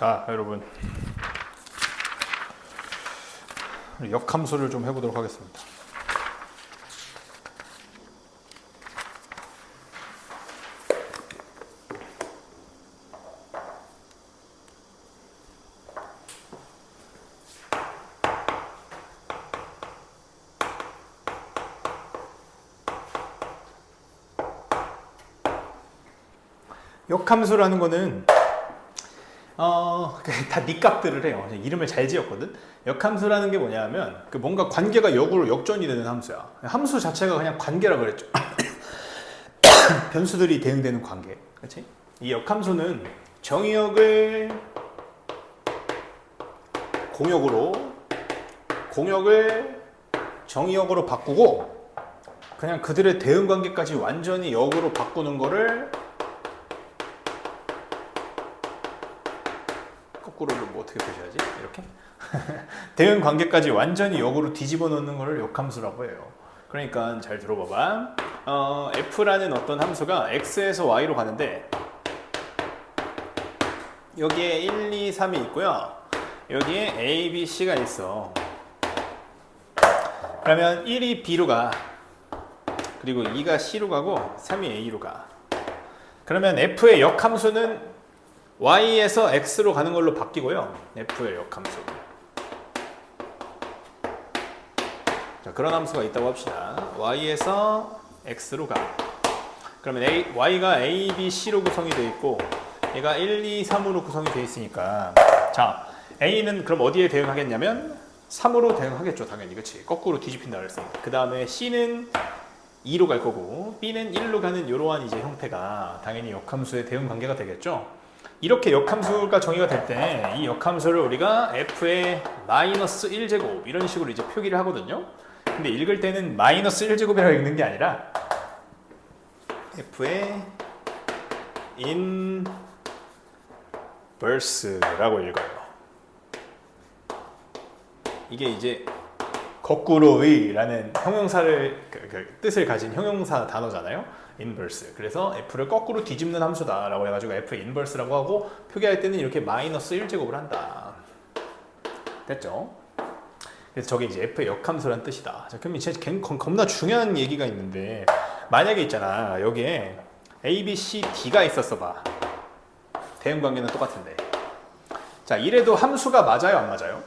자, 여러분, 역함수를 좀 해보도록 하겠습니다. 역함수라는 거는 다 니값들을 해요. 이름을 잘 지었거든. 역함수라는 게 뭐냐면 뭔가 관계가 역으로 역전이 되는 함수야. 함수 자체가 그냥 관계라 그랬죠. 변수들이 대응되는 관계. 그렇지? 이 역함수는 정의역을 공역을 정의역으로 바꾸고 그냥 그들의 대응 관계까지 완전히 역으로 바꾸는 거를 거꾸로를 뭐 어떻게 표시하지? 이렇게? 대응 관계까지 완전히 역으로 뒤집어 놓는 거를 역함수라고 해요. 그러니까 잘 들어봐봐. f라는 어떤 함수가 x에서 y로 가는데 여기에 1, 2, 3이 있고요. 여기에 a, b, c가 있어. 그러면 1이 b로 가. 그리고 2가 c로 가고 3이 a로 가. 그러면 f의 역함수는 y에서 x로 가는 걸로 바뀌고요. f의 역함수. 자, 그런 함수가 있다고 합시다. y에서 x로 가. 그러면 y가 a, b, c로 구성이 되어 있고 얘가 1, 2, 3으로 구성이 되어 있으니까 자, a는 그럼 어디에 대응하겠냐면 3으로 대응하겠죠. 당연히. 그치? 거꾸로 뒤집힌다 그랬으니까. 그 다음에 c는 2로 갈 거고 b는 1로 가는 이러한 이제 형태가 당연히 역함수의 대응 관계가 되겠죠. 이렇게 역함수가 정의가 될 때 이 역함수를 우리가 f의 마이너스 1제곱 이런 식으로 이제 표기를 하거든요. 근데 읽을 때는 마이너스 1제곱이라고 읽는 게 아니라 f의 inverse라고 읽어요. 이게 이제 거꾸로의라는 형용사를 뜻을 가진 형용사 단어잖아요. inverse. 그래서 f를 거꾸로 뒤집는 함수다라고 해가지고 f의 inverse라고 하고 표기할 때는 이렇게 마이너스 1제곱을 한다. 됐죠? 그래서 저게 이제 f의 역함수란 뜻이다. 자, 그럼 이제 겁나 중요한 얘기가 있는데 만약에 있잖아 여기에 a, b, c, d가 있었어 봐. 대응 관계는 똑같은데. 자, 이래도 함수가 맞아요, 안 맞아요?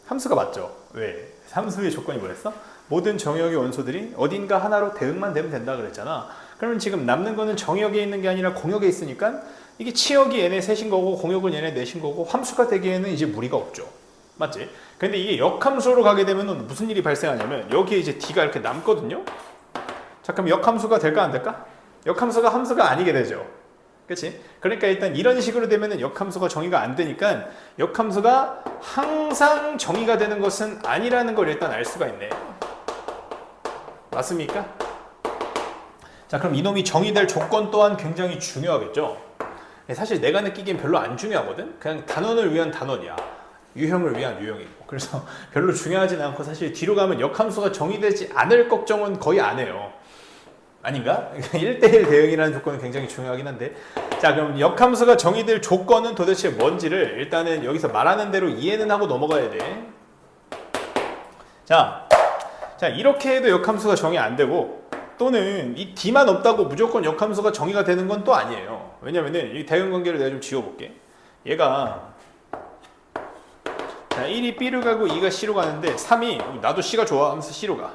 함수가 맞죠? 왜? 함수의 조건이 뭐였어? 모든 정의역의 원소들이 어딘가 하나로 대응만 되면 된다 그랬잖아. 그러면 지금 남는 거는 정의역에 있는 게 아니라 공역에 있으니까 이게 치역이 얘네 셋인 거고 공역은 얘네 넷인 거고 함수가 되기에는 이제 무리가 없죠. 맞지? 근데 이게 역함수로 가게 되면 무슨 일이 발생하냐면 여기에 이제 d가 이렇게 남거든요. 자, 그럼 역함수가 될까 안 될까? 역함수가 함수가 아니게 되죠. 그치? 그러니까 일단 이런 식으로 되면은 역함수가 정의가 안 되니까 역함수가 항상 정의가 되는 것은 아니라는 걸 일단 알 수가 있네. 맞습니까? 자, 그럼 이놈이 정의될 조건 또한 굉장히 중요하겠죠. 사실 내가 느끼기엔 별로 안 중요하거든. 그냥 단원을 위한 단원이야. 유형을 위한 유형이고. 그래서 별로 중요하진 않고 사실 뒤로 가면 역함수가 정의되지 않을 걱정은 거의 안 해요. 아닌가? 1대1 대응이라는 조건은 굉장히 중요하긴 한데 자, 그럼 역함수가 정의될 조건은 도대체 뭔지를 일단은 여기서 말하는 대로 이해는 하고 넘어가야 돼. 자, 이렇게 해도 역함수가 정의 안 되고 또는 이 d만 없다고 무조건 역함수가 정의가 되는 건 또 아니에요. 왜냐면은 이 대응 관계를 내가 좀 지워볼게. 얘가 자, 1이 b로 가고 2가 c로 가는데 3이 나도 c가 좋아 하면서 c로 가.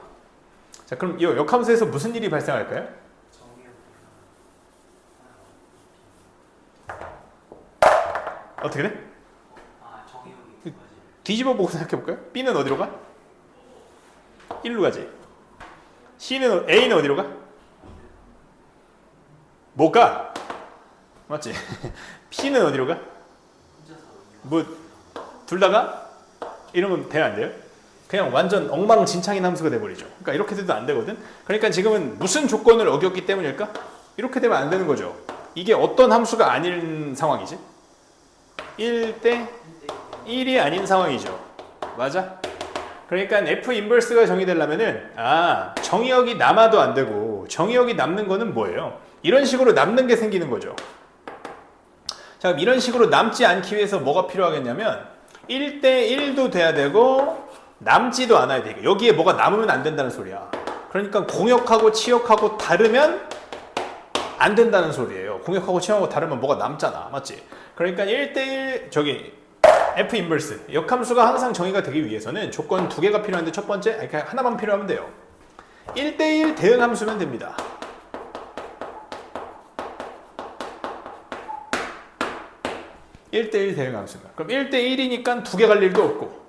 자, 그럼 이 역함수에서 무슨 일이 발생할까요? 어떻게 돼? 뒤집어 보고 생각해볼까요? B는 어디로 가? 1로 가지. A는 어디로 가? 못 가. 맞지? P는 어디로 가? 뭐 둘 다 가? 이러면 돼요, 안 돼요? 그냥 완전 엉망진창인 함수가 돼버리죠. 그러니까 이렇게 돼도 안 되거든. 그러니까 지금은 무슨 조건을 어겼기 때문일까? 이렇게 되면 안 되는 거죠. 이게 어떤 함수가 아닌 상황이지? 1대 1이 아닌 상황이죠. 맞아? 그러니까 F 인버스가 정의되려면은 정의역이 남아도 안 되고 정의역이 남는 거는 뭐예요? 이런 식으로 남는 게 생기는 거죠. 자, 그럼 이런 식으로 남지 않기 위해서 뭐가 필요하겠냐면 1대1도 돼야 되고 남지도 않아야 돼. 여기에 뭐가 남으면 안 된다는 소리야. 그러니까 공역하고 치역하고 다르면 안 된다는 소리예요. 공역하고 치역하고 다르면 뭐가 남잖아. 맞지? 그러니까 1대1 저기 F 인버스 역함수가 항상 정의가 되기 위해서는 조건 두 개가 필요한데 첫 번째 그냥 하나만 필요하면 돼요. 1대1 대응 함수면 됩니다. (1대1) 대응 함수면 그럼 1대1이니까 두 개 갈 일도 없고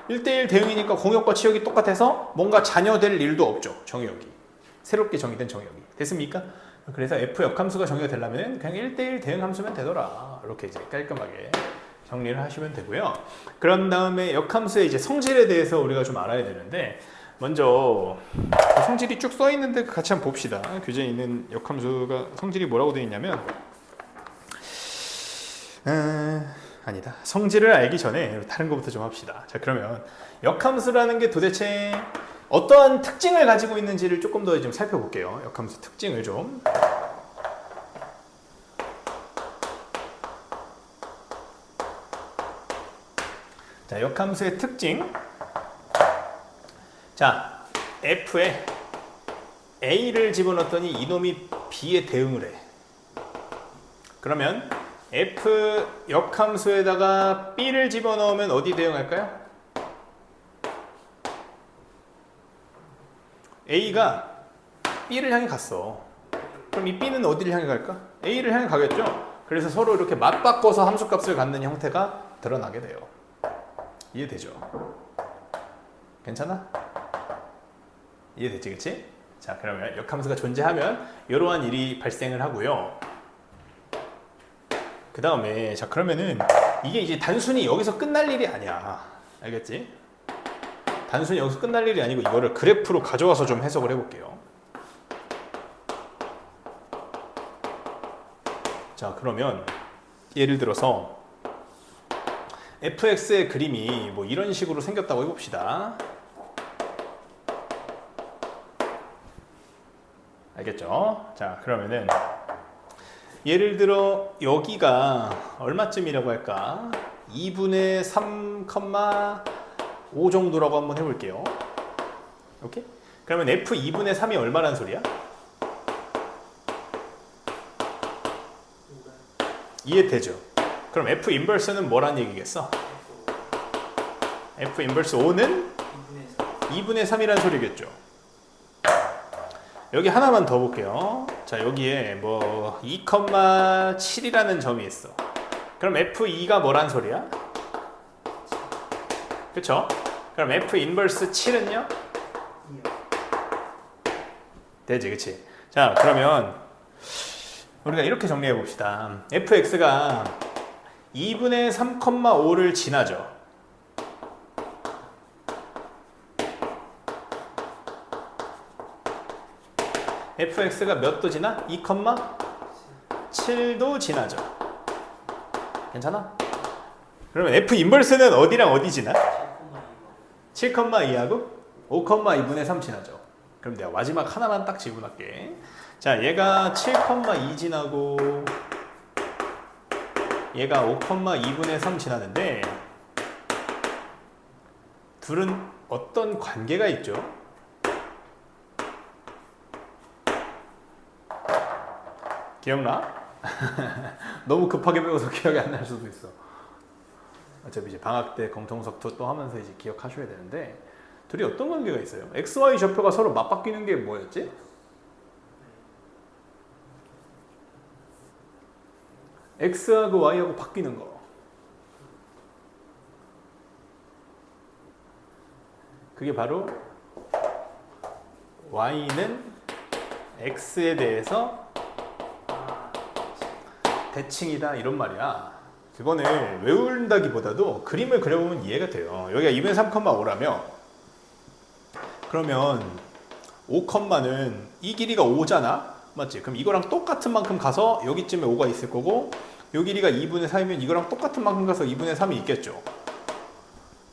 1대1 대응이니까 공역과 치역이 똑같아서 뭔가 잔여될 일도 없죠. 정의역이 새롭게 정의된 정의역이 됐습니까? 그래서 F 역함수가 정의가 되려면 그냥 1대1 대응 함수면 되더라. 이렇게 이제 깔끔하게 정리를 하시면 되고요. 그런 다음에 역함수의 이제 성질에 대해서 우리가 좀 알아야 되는데 먼저 성질이 쭉 써 있는데 같이 한번 봅시다. 교재에 있는 역함수가 성질이 뭐라고 되어 있냐면 아니다. 성질을 알기 전에 다른 것부터 좀 합시다. 자, 그러면 역함수라는 게 도대체 어떠한 특징을 가지고 있는지를 조금 더 좀 살펴볼게요. 역함수 특징을 좀. 자, 역함수의 특징. 자, F에 A를 집어넣었더니 이놈이 B에 대응을 해. 그러면 F 역함수에다가 B를 집어넣으면 어디 대응할까요? A가 B를 향해 갔어. 그럼 이 B는 어디를 향해 갈까? A를 향해 가겠죠? 그래서 서로 이렇게 맞바꿔서 함수값을 갖는 형태가 드러나게 돼요. 이해되죠? 괜찮아? 이해되지, 그치? 자, 그러면 역함수가 존재하면 이러한 일이 발생을 하고요. 그 다음에 자, 그러면은 이게 이제 단순히 여기서 끝날 일이 아니야. 알겠지? 단순히 여기서 끝날 일이 아니고 이거를 그래프로 가져와서 좀 해석을 해볼게요. 자, 그러면 예를 들어서 fx의 그림이 뭐 이런 식으로 생겼다고 해봅시다. 알겠죠? 자, 그러면은 예를 들어 여기가 얼마쯤이라고 할까? 2분의 3,5 정도라고 한번 해볼게요. 오케이? 그러면 f 2분의 3이 얼마란 소리야? 이해되죠? 그럼 f 인버스는 뭐란 얘기겠어? f 인버스 5는 2분의 3이란 소리겠죠? 여기 하나만 더 볼게요. 자, 여기에 뭐 2,7이라는 점이 있어. 그럼 F2가 뭐란 소리야? 그쵸? 그럼 F 인버스 7은요? 되지, 그치? 자, 그러면 우리가 이렇게 정리해 봅시다. fx가 2분의 3,5를 지나죠. fx가 몇 도 지나? 2,7도 지나죠. 괜찮아? 그러면 f 인버스는 어디랑 어디 지나? 7,2하고 5,2분의 3 지나죠. 그럼 내가 마지막 하나만 딱 지분할게. 자, 얘가 7,2 지나고 얘가 5,2분의 3 지나는데 둘은 어떤 관계가 있죠? 기억나? 너무 급하게 배워서 기억이 안 날 수도 있어. 어차피 이제 방학 때 공통석토 또 하면서 이제 기억하셔야 되는데 둘이 어떤 관계가 있어요? x, y 좌표가 서로 맞바뀌는 게 뭐였지? x하고 y하고 바뀌는 거. 그게 바로 y는 x에 대해서 대칭이다 이런 말이야. 그거는 외운다기보다도 그림을 그려보면 이해가 돼요. 여기가 2분의 3,5라며 그러면 5는 이 길이가 5잖아? 맞지? 그럼 이거랑 똑같은 만큼 가서 여기쯤에 5가 있을 거고 요 길이가 2분의 4이면 이거랑 똑같은 만큼 가서 2분의 3이 있겠죠.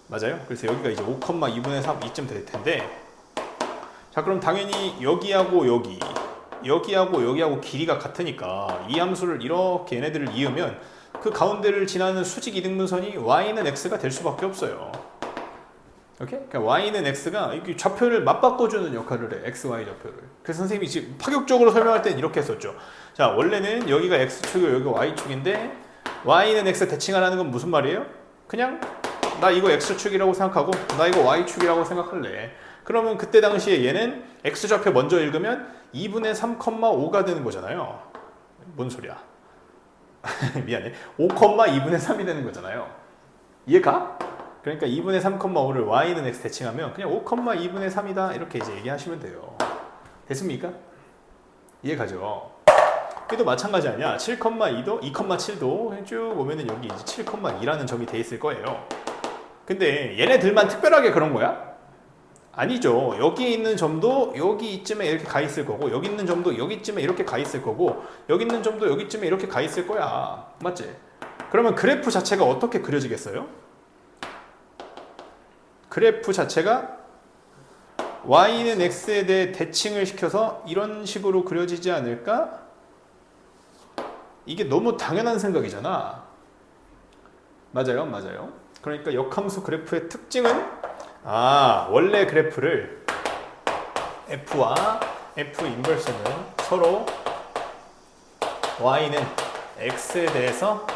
맞아요? 그래서 여기가 이제 5,2분의 3 이쯤 될 텐데 자, 그럼 당연히 여기하고 여기하고 여기하고 길이가 같으니까 이 함수를 이렇게 얘네들을 이으면 그 가운데를 지나는 수직 이등분선이 y는 x가 될 수밖에 없어요. 오케이? 그러니까 y는 x가 이렇게 좌표를 맞바꿔주는 역할을 해. x, y 좌표를. 그래서 선생님이 지금 파격적으로 설명할 때는 이렇게 했었죠. 자, 원래는 여기가 x축이고 여기가 y축인데 y는 x 대칭하라는 건 무슨 말이에요? 그냥 나 이거 x축이라고 생각하고 나 이거 y축이라고 생각할래. 그러면 그때 당시에 얘는 x좌표 먼저 읽으면 2분의 3,5가 되는 거잖아요. 뭔 소리야? 미안해. 5,2분의 3이 되는 거잖아요. 이해가? 그러니까 2분의 3,5를 y는 x 대칭하면 그냥 5,2분의 3이다 이렇게 이제 얘기하시면 돼요. 됐습니까? 이해가죠? 얘도 마찬가지 아니야. 7,2도, 2,7도 쭉 오면은 여기 이제 7,2라는 점이 돼 있을 거예요. 근데 얘네들만 특별하게 그런 거야? 아니죠. 여기 있는 점도 여기 이쯤에 이렇게 가 있을 거고 여기 있는 점도 여기쯤에 이렇게 가 있을 거고 여기 있는 점도 여기쯤에 이렇게 가 있을 거야. 맞지? 그러면 그래프 자체가 어떻게 그려지겠어요? 그래프 자체가 y는 x에 대해 대칭을 시켜서 이런 식으로 그려지지 않을까? 이게 너무 당연한 생각이잖아. 맞아요, 맞아요. 그러니까 역함수 그래프의 특징은 원래 그래프를 f와 f 인버스는 서로 y는 x에 대해서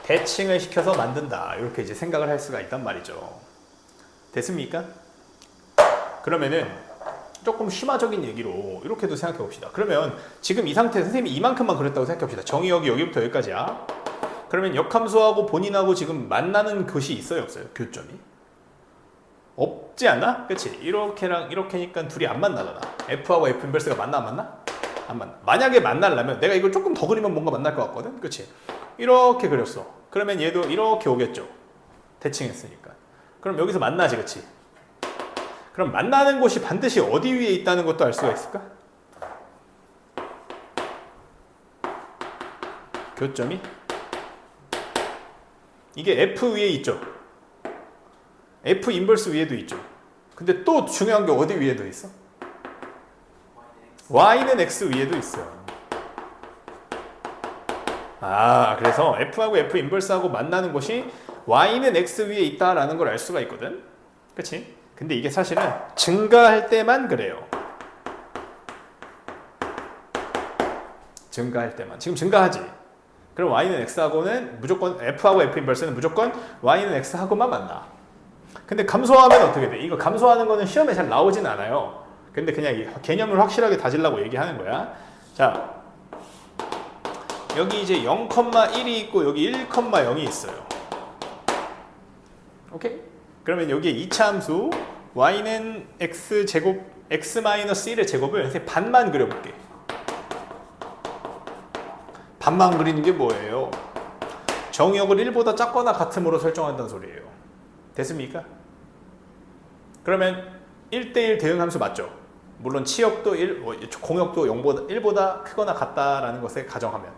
대칭을 시켜서 만든다. 이렇게 이제 생각을 할 수가 있단 말이죠. 됐습니까? 그러면은 조금 심화적인 얘기로 이렇게도 생각해 봅시다. 그러면 지금 이 상태 선생님이 이만큼만 그렸다고 생각해 봅시다. 정의역이 여기부터 여기까지야. 그러면 역함수하고 본인하고 지금 만나는 곳이 있어요, 없어요? 교점이? 없지 않나? 그치? 이렇게랑 이렇게니까 둘이 안 만나잖아. F하고 F 인버스가 만나 안 만나? 안 만나. 만약에 만나려면 내가 이걸 조금 더 그리면 뭔가 만날 것 같거든? 그치? 이렇게 그렸어. 그러면 얘도 이렇게 오겠죠? 대칭했으니까. 그럼 여기서 만나지, 그치? 그럼 만나는 곳이 반드시 어디 위에 있다는 것도 알 수가 있을까? 교점이? 이게 F 위에 있죠. F 인버스 위에도 있죠. 근데 또 중요한 게 어디 위에도 있어? Y는 X 위에도 있어요. 그래서 F하고 F 인버스하고 만나는 곳이 Y는 X 위에 있다라는 걸 알 수가 있거든. 그치? 근데 이게 사실은 증가할 때만 그래요. 증가할 때만. 지금 증가하지? 그럼 y는 x하고는 무조건 f하고 f 인버스는 무조건 y는 x하고만 만나. 근데 감소하면 어떻게 돼? 이거 감소하는 거는 시험에 잘 나오진 않아요. 근데 그냥 이 개념을 확실하게 다지려고 얘기하는 거야. 자, 여기 이제 0,1이 있고 여기 1,0이 있어요. 오케이? 그러면 여기에 2차 함수 y는 x제곱 x-1의 제곱을 선생님 반만 그려볼게. 반만 그리는 게 뭐예요? 정의역을 1보다 작거나 같음으로 설정한다는 소리예요. 됐습니까? 그러면 1대1 대응함수 맞죠? 물론 치역도 1, 공역도 1보다 크거나 같다라는 것에 가정하면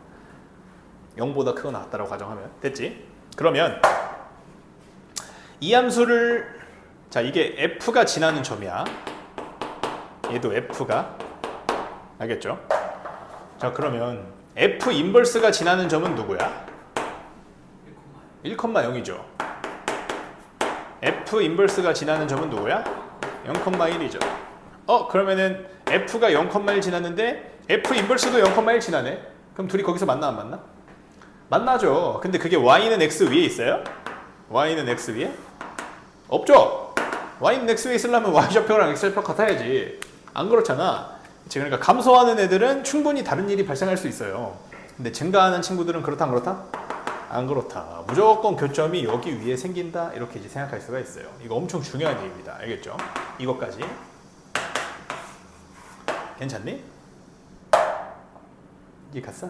0보다 크거나 같다라고 가정하면 됐지? 그러면 이 함수를 자 이게 f가 지나는 점이야. 얘도 f가 알겠죠? 자 그러면 f 인버스가 지나는 점은 누구야? 1,0이죠. f 인버스가 지나는 점은 누구야? 0,1이죠. 그러면은 f가 0,1 지났는데 f 인버스도 0,1 지나네. 그럼 둘이 거기서 만나 안 만나? 만나죠. 근데 그게 y는 x 위에 있어요? y는 x 위에? 없죠. y는 x 위에 있으려면 y좌표랑 x좌표 같아야지. 안 그렇잖아. 그러니까 감소하는 애들은 충분히 다른 일이 발생할 수 있어요. 근데 증가하는 친구들은 그렇다 안 그렇다? 안 그렇다. 무조건 교점이 여기 위에 생긴다. 이렇게 이제 생각할 수가 있어요. 이거 엄청 중요한 얘기입니다. 알겠죠? 이것까지. 괜찮니? 이게 갔어?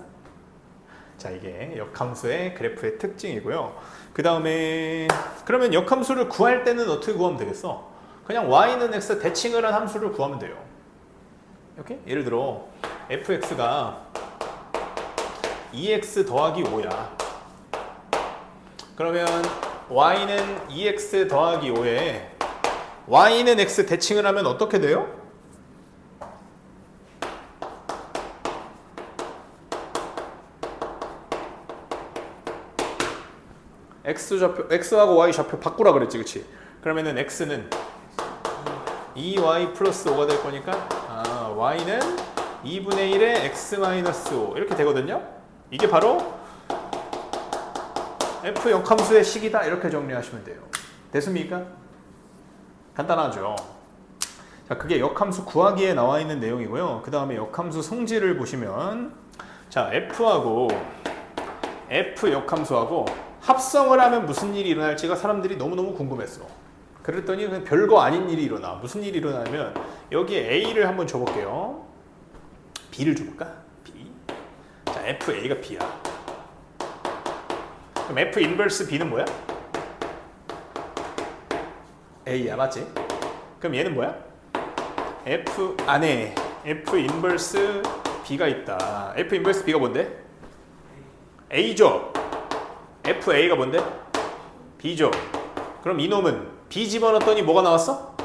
자, 이게 역함수의 그래프의 특징이고요. 그 다음에 그러면 역함수를 구할 때는 어떻게 구하면 되겠어? 그냥 y는 x 대칭을 한 함수를 구하면 돼요. 이렇게? 예를 들어 fx가 2x 더하기 5야. 그러면 y는 2x 더하기 5에 y는 x 대칭을 하면 어떻게 돼요? x하고 y 좌표 바꾸라 그랬지, 그치? 그러면은 x는 2y 플러스 5가 될 거니까 y는 2분의 1의 x 마이너스 5 이렇게 되거든요. 이게 바로 f 역함수의 식이다 이렇게 정리하시면 돼요. 됐습니까? 간단하죠. 자, 그게 역함수 구하기에 나와 있는 내용이고요. 그 다음에 역함수 성질을 보시면 자, f하고 f 역함수하고 합성을 하면 무슨 일이 일어날지가 사람들이 너무너무 궁금했어. 그랬더니 그냥 별거 아닌 일이 일어나. 무슨 일이 일어나면 여기에 a를 한번 줘볼게요. b를 줘볼까? b. 자, fa가 b야. 그럼 f 인버스 b는 뭐야? a야, 맞지? 그럼 얘는 뭐야? f 안에 f 인버스 b가 있다. f 인버스 b가 뭔데? a죠. fa가 뭔데? b죠. 그럼 이놈은 b 집어넣었더니 뭐가 나왔어?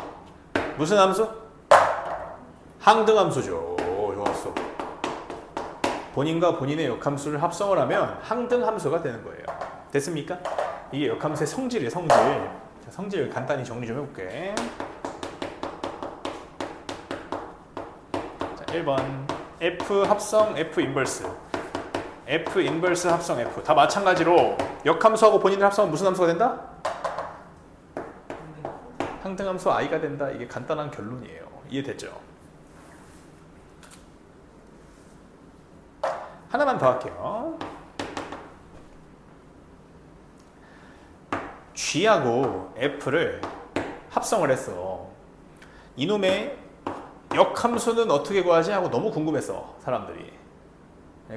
무슨 함수? 항등함수죠. 좋았어. 본인과 본인의 역함수를 합성을 하면 항등함수가 되는 거예요. 됐습니까? 이게 역함수의 성질이에요. 성질. 자, 성질 간단히 정리 좀 해볼게. 자, 1번 f 합성 f 인버스 f 인버스 합성 f 다 마찬가지로 역함수하고 본인을 합성하면 무슨 함수가 된다? 항등함수 i가 된다. 이게 간단한 결론이에요. 이해됐죠? 하나만 더 할게요. g하고 f를 합성을 했어. 이놈의 역함수는 어떻게 구하지? 하고 너무 궁금했어, 사람들이.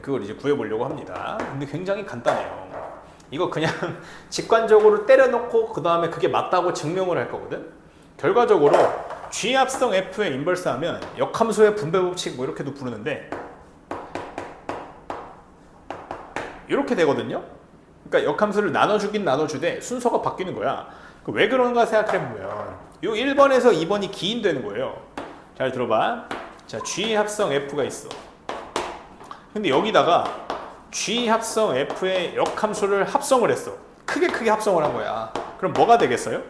그걸 이제 구해보려고 합니다. 근데 굉장히 간단해요. 이거 그냥 직관적으로 때려놓고 그 다음에 그게 맞다고 증명을 할 거거든. 결과적으로 g 합성 f의 인버스 하면 역함수의 분배 법칙 뭐 이렇게도 부르는데 이렇게 되거든요. 그러니까 역함수를 나눠주긴 나눠주되 순서가 바뀌는 거야. 왜 그런가 생각해보면 요 1번에서 2번이 기인되는 거예요. 잘 들어봐. 자, g 합성 f가 있어. 근데 여기다가 g 합성 f의 역함수를 합성을 했어. 크게 합성을 한 거야. 그럼 뭐가 되겠어요?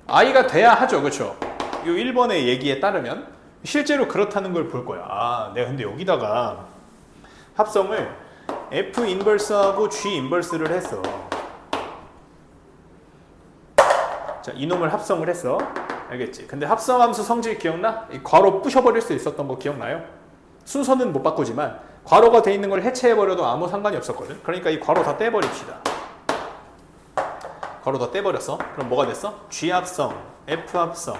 i가 돼야 하죠. 그렇죠? 이 1번의 얘기에 따르면 실제로 그렇다는 걸 볼 거야. 아, 내가 근데 여기다가 합성을 f 인버스하고 g 인버스를 했어. 자, 이놈을 합성을 했어. 알겠지? 근데 합성함수 성질 기억나? 이 괄호 부셔버릴 수 있었던 거 기억나요? 순서는 못 바꾸지만 괄호가 돼 있는 걸 해체해버려도 아무 상관이 없었거든. 그러니까 이 괄호 다 떼버립시다. 괄호 다 떼버렸어. 그럼 뭐가 됐어? G 합성, F 합성,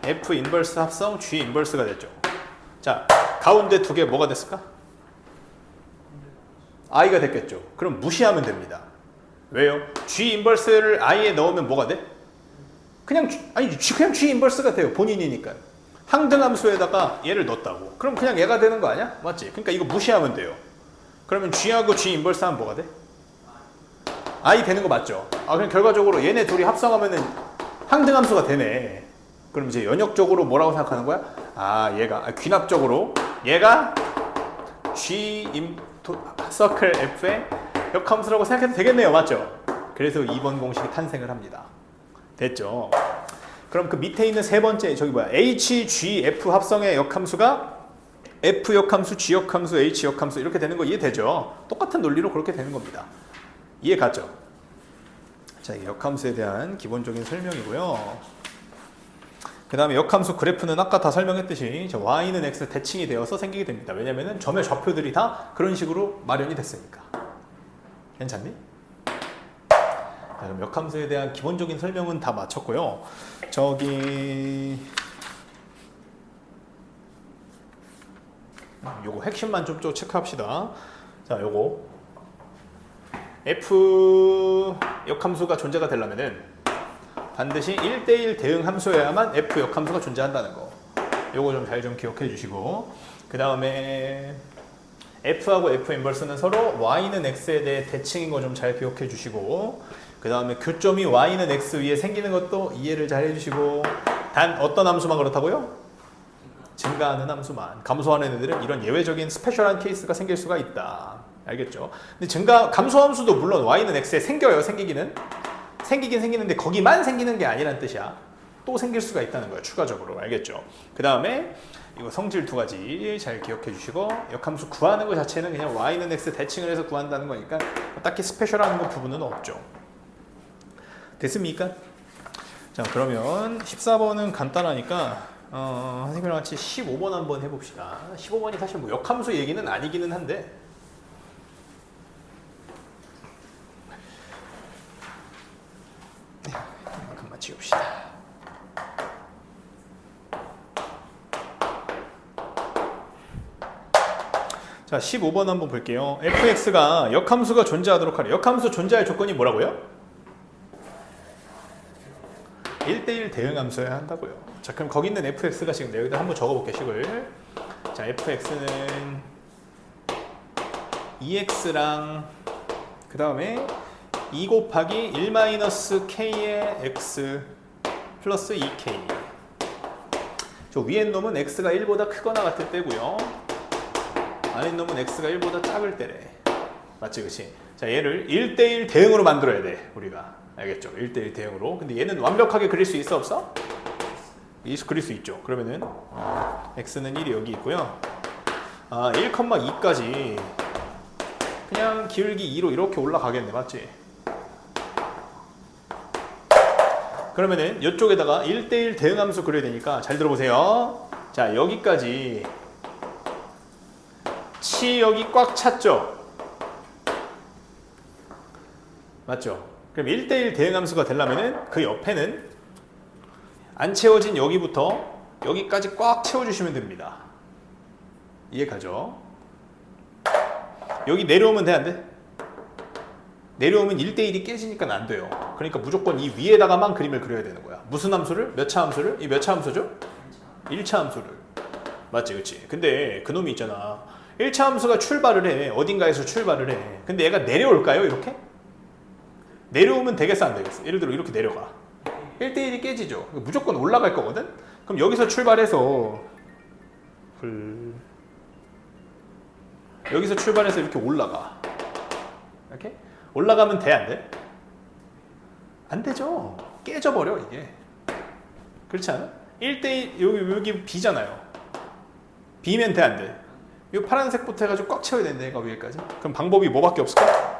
F 인버스 합성, G 인버스가 됐죠. 자, 가운데 두 개 뭐가 됐을까? I가 됐겠죠. 그럼 무시하면 됩니다. 왜요? G 인버스를 I에 넣으면 뭐가 돼? 그냥 G 인버스가 돼요. 본인이니까. 항등함수에다가 얘를 넣었다고. 그럼 그냥 얘가 되는 거 아니야? 맞지? 그러니까 이거 무시하면 돼요. 그러면 G하고 G 인버스 하면 뭐가 돼? I 되는 거 맞죠? 아, 그냥 결과적으로 얘네 둘이 합성하면은 항등함수가 되네. 그럼 이제 연역적으로 뭐라고 생각하는 거야? 아, 얘가 귀납적으로 얘가 G 서클 F의 역함수라고 생각해도 되겠네요. 맞죠? 그래서 2번 공식이 탄생을 합니다. 됐죠? 그럼 그 밑에 있는 세 번째 저기 뭐야? H, G, F 합성의 역함수가 F 역함수, G 역함수, H 역함수 이렇게 되는 거 이해되죠? 똑같은 논리로 그렇게 되는 겁니다. 이해 갔죠? 자, 이게 역함수에 대한 기본적인 설명이고요. 그 다음에 역함수 그래프는 아까 다 설명했듯이 저 y는 x 대칭이 되어서 생기게 됩니다. 왜냐면은 점의 좌표들이 다 그런 식으로 마련이 됐으니까. 괜찮니? 자, 그럼 역함수에 대한 기본적인 설명은 다 마쳤고요. 저기 요거 핵심만 좀 체크합시다. 자, 요거 f 역함수가 존재가 되려면은 반드시 1대1 대응 함수여야만 f 역함수가 존재한다는 거. 요거 좀 잘 좀 기억해 주시고, 그 다음에 f하고 f 인버스는 서로 y는 x에 대해 대칭인 거 좀 잘 기억해 주시고, 그 다음에 교점이 y는 x 위에 생기는 것도 이해를 잘 해주시고, 단 어떤 함수만 그렇다고요? 증가하는 함수만. 감소하는 애들은 이런 예외적인 스페셜한 케이스가 생길 수가 있다. 알겠죠? 근데 증가 감소함수도 물론 y는 x에 생겨요. 생기긴 생기는데 거기만 생기는 게 아니란 뜻이야. 또 생길 수가 있다는 거예요. 추가적으로. 알겠죠? 그 다음에 이거 성질 두 가지 잘 기억해 주시고, 역함수 구하는 것 자체는 그냥 y는 x 대칭을 해서 구한다는 거니까 딱히 스페셜한 거 부분은 없죠. 됐습니까? 자, 그러면 14번은 간단하니까 선생님이랑 같이 15번 한번 해봅시다. 15번이 사실 뭐 역함수 얘기는 아니기는 한데, 이만큼만 지웁시다. 자, 15번 한번 볼게요. fx가 역함수가 존재하도록 하래. 역함수 존재할 조건이 뭐라고요? 1대1 대응함수여야 한다고요. 자, 그럼 거기 있는 fx가 지금 여기다 한번 적어볼게요. 식을. 자, fx는 2x랑 그 다음에 2 곱하기 1-k의 x 플러스 2k. 저 위에 놈은 x가 1보다 크거나 같을 때고요. 안에 놈은 x가 1보다 작을 때래. 맞지, 그치? 자, 얘를 1대1 대응으로 만들어야 돼, 우리가. 알겠죠? 1대1 대응으로. 근데 얘는 완벽하게 그릴 수 있어, 없어? 그릴 수 있죠. 그러면은 x는 1이 여기 있고요. 1,2까지 그냥 기울기 2로 이렇게 올라가겠네, 맞지? 그러면은 이쪽에다가 1대1 대응함수 그려야 되니까 잘 들어보세요. 자, 여기까지 치 여기 꽉 찼죠? 맞죠? 그럼 1대1 대응함수가 되려면은 그 옆에는 안 채워진 여기부터 여기까지 꽉 채워주시면 됩니다. 이해가죠? 여기 내려오면 돼, 안 돼? 내려오면 1대1이 깨지니까 안 돼요. 그러니까 무조건 이 위에다가만 그림을 그려야 되는 거야. 무슨 함수를? 몇 차 함수를? 이 몇 차 함수죠? 1차 함수를. 맞지, 그치? 근데 그놈이 있잖아. 1차 함수가 출발을 해. 어딘가에서 출발을 해. 근데 얘가 내려올까요? 이렇게? 내려오면 되겠어, 안 되겠어? 예를 들어 이렇게 내려가. 1대1이 깨지죠. 무조건 올라갈 거거든? 그럼 여기서 출발해서 여기서 출발해서 이렇게 올라가. 이렇게? 올라가면 돼, 안 돼? 안 되죠. 깨져버려, 이게. 그렇지 않아? 1대1, 여기 B잖아요. B면 돼, 안 돼? 이 파란색부터 해가지고 꽉 채워야 된다니까, 위에까지. 그럼 방법이 뭐밖에 없을까?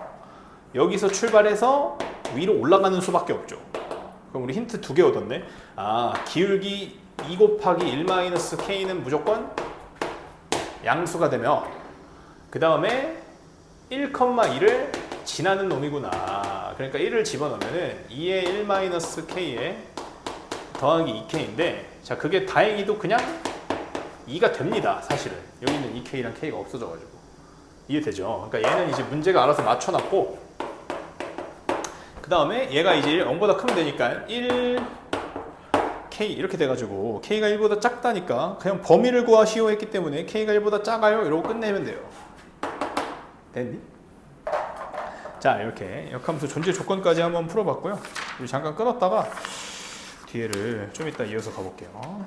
여기서 출발해서 위로 올라가는 수밖에 없죠. 그럼 우리 힌트 2개 얻었네. 기울기 2 곱하기 1-k는 무조건 양수가 되며, 그 다음에 1,2를 지나는 놈이구나. 그러니까 1을 집어넣으면은 2의 1-k에 더하기 2k인데, 자, 그게 다행히도 그냥 2가 됩니다, 사실은. 여기는 2k랑 k가 없어져가지고. 이해되죠? 그러니까 얘는 이제 문제가 알아서 맞춰놨고, 그 다음에 얘가 이제 0보다 크면 되니까 1 k 이렇게 돼가지고 k가 1보다 작다니까 그냥 범위를 구하시오 했기 때문에 k가 1보다 작아요 이러고 끝내면 돼요. 됐니? 자, 이렇게 역함수 존재 조건까지 한번 풀어봤고요. 우리 잠깐 끊었다가 뒤에를 좀 이따 이어서 가볼게요.